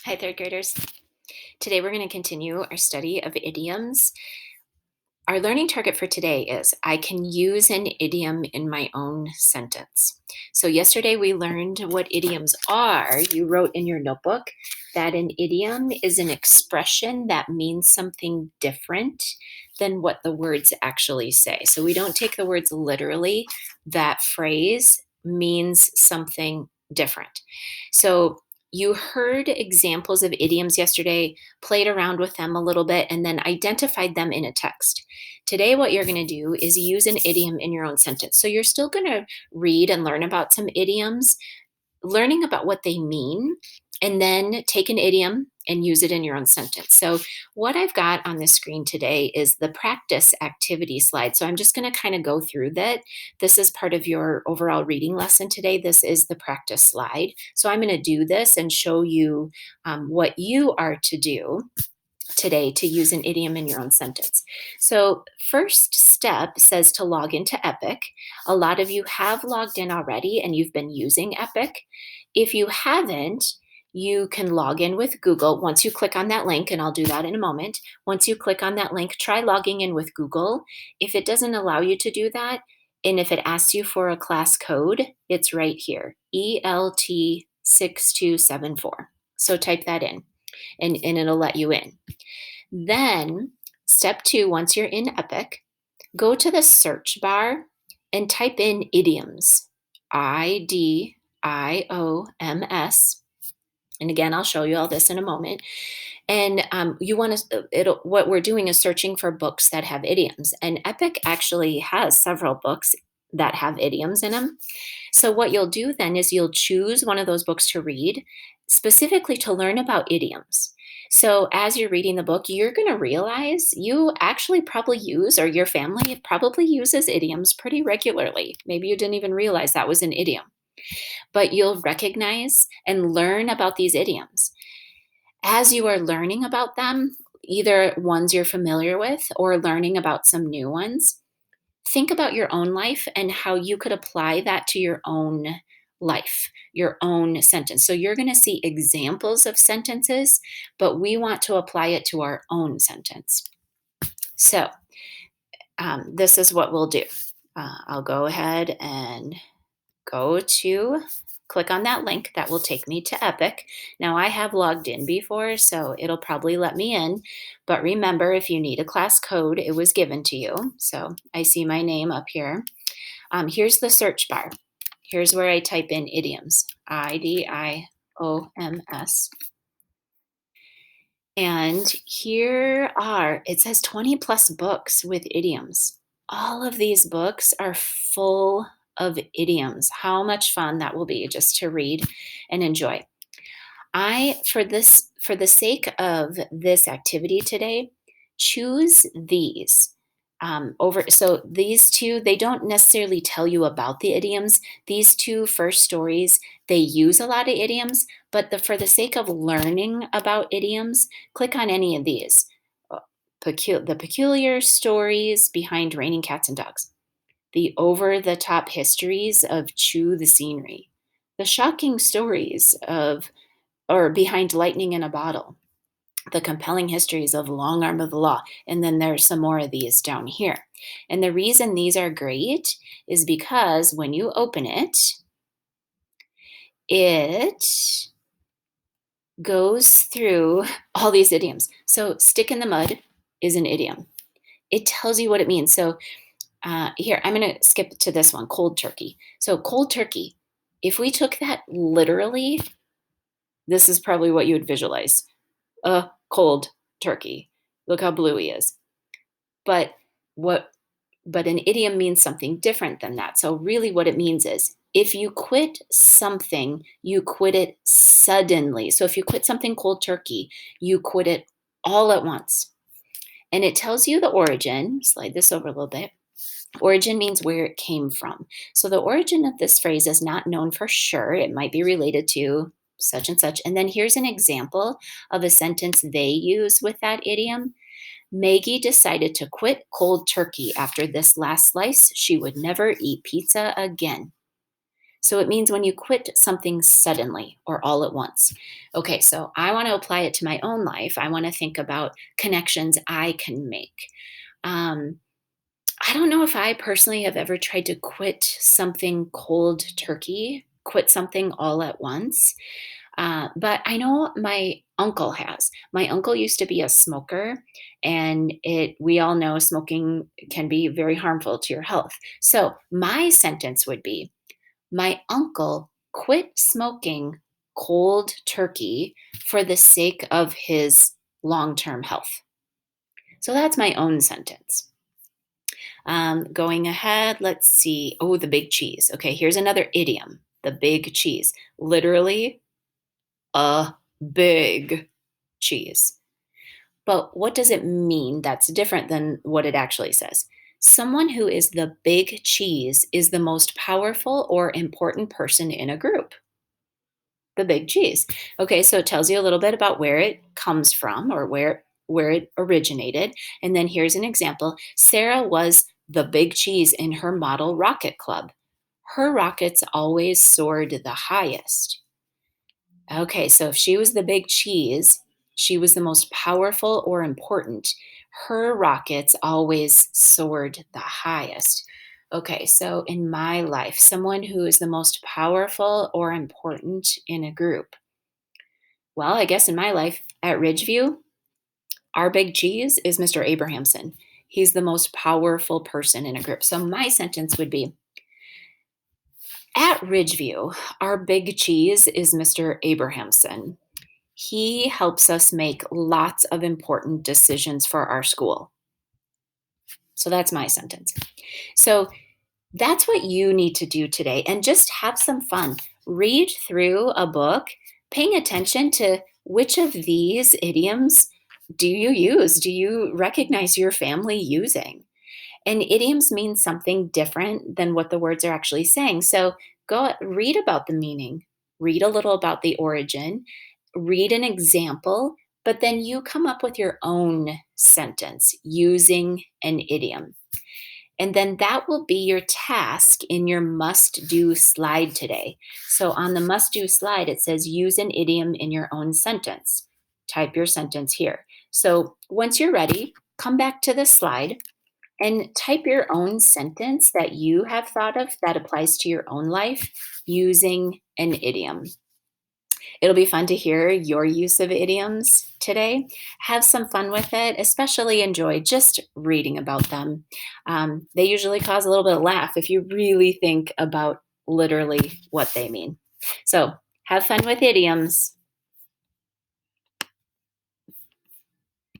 Hi, third graders. Today we're going to continue our study of idioms. Our learning target for today is I can use an idiom in my own sentence. So, yesterday we learned what idioms are. You wrote in your notebook that an idiom is an expression that means something different than what the words actually say. So, we don't take the words literally, that phrase means something different. So, you heard examples of idioms yesterday, played around with them a little bit, and then identified them in a text. Today, what you're going to do is use an idiom in your own sentence. So you're still going to read and learn about some idioms, learning about what they mean, and then take an idiom and use it in your own sentence. So, what I've got on the screen today is the practice activity slide. So, I'm just going to kind of go through that. This is part of your overall reading lesson today. This is the practice slide. So, I'm going to do this and show you what you are to do today to use an idiom in your own sentence. So, first step says to log into Epic. A lot of you have logged in already and you've been using Epic. If you haven't, you can log in with Google. Once you click on that link, and I'll do that in a moment, once you click on that link, try logging in with Google. If it doesn't allow you to do that, and if it asks you for a class code, it's right here, ELT6274. So type that in and it'll let you in. Then, step two, once you're in Epic, go to the search bar and type in idioms. IDIOMS. And again, I'll show you all this in a moment. And you want to, what we're doing is searching for books that have idioms. And Epic actually has several books that have idioms in them. So, what you'll do then is you'll choose one of those books to read, specifically to learn about idioms. So, as you're reading the book, you're going to realize you actually probably use, or your family probably uses idioms pretty regularly. Maybe you didn't even realize that was an idiom, but you'll recognize and learn about these idioms. As you are learning about them, either ones you're familiar with or learning about some new ones, think about your own life and how you could apply that to your own life, your own sentence. So you're going to see examples of sentences, but we want to apply it to our own sentence. So this is what we'll do. I'll go ahead and click on that link that will take me to Epic. Now I have logged in before, so it'll probably let me in. But remember, if you need a class code, it was given to you. So I see my name up here. Here's the search bar. Here's where I type in idioms, IDIOMS. And it says 20 plus books with idioms. All of these books are full of idioms. How much fun that will be just to read and enjoy. For the sake of this activity today, choose these. So these two, they don't necessarily tell you about the idioms. These two first stories, they use a lot of idioms, but for the sake of learning about idioms, click on any of these. The peculiar stories behind raining cats and dogs. The over-the-top histories of Chew the Scenery. The shocking stories behind lightning in a bottle, the compelling histories of Long Arm of the Law, and then there's some more of these down here. And the reason these are great is because when you open it, it goes through all these idioms. So stick in the mud is an idiom. It tells you what it means. So here, I'm going to skip to this one, cold turkey. So cold turkey, if we took that literally, this is probably what you would visualize. A cold turkey. Look how blue he is. But an idiom means something different than that. So really what it means is if you quit something, you quit it suddenly. So if you quit something cold turkey, you quit it all at once. And it tells you the origin. Slide this over a little bit. Origin means where it came from. So the origin of this phrase is not known for sure. It might be related to such and such. And then here's an example of a sentence they use with that idiom. Maggie decided to quit cold turkey after this last slice. She would never eat pizza again. So it means when you quit something suddenly or all at once. Okay, so I want to apply it to my own life. I want to think about connections I can make. Um, I don't know if I personally have ever tried to quit something cold turkey, quit something all at once. But I know my uncle has. My uncle used to be a smoker, and it we all know smoking can be very harmful to your health. So my sentence would be, my uncle quit smoking cold turkey for the sake of his long-term health. So that's my own sentence. Going ahead, let's see. Oh, the big cheese. Okay, here's another idiom. The big cheese. Literally, a big cheese. But what does it mean that's different than what it actually says? Someone who is the big cheese is the most powerful or important person in a group. The big cheese. Okay, so it tells you a little bit about where it comes from or where it originated. And then here's an example. Sarah was the big cheese in her model rocket club. Her rockets always soared the highest. Okay, so if she was the big cheese, she was the most powerful or important. Her rockets always soared the highest. Okay, so in my life, someone who is the most powerful or important in a group. Well, I guess in my life at Ridgeview, our big cheese is Mr. Abrahamson. He's the most powerful person in a group. So my sentence would be, at Ridgeview, our big cheese is Mr. Abrahamson. He helps us make lots of important decisions for our school. So that's my sentence. So that's what you need to do today and just have some fun. Read through a book, paying attention to which of these idioms do you use? Do you recognize your family using? And idioms mean something different than what the words are actually saying. So go read about the meaning, read a little about the origin, read an example, but then you come up with your own sentence using an idiom. And then that will be your task in your must do slide today. So on the must do slide, it says use an idiom in your own sentence. Type your sentence here. So once you're ready, come back to the slide and type your own sentence that you have thought of that applies to your own life using an idiom. It'll be fun to hear your use of idioms today. Have some fun with it, especially enjoy just reading about them. They usually cause a little bit of laugh if you really think about literally what they mean. So have fun with idioms.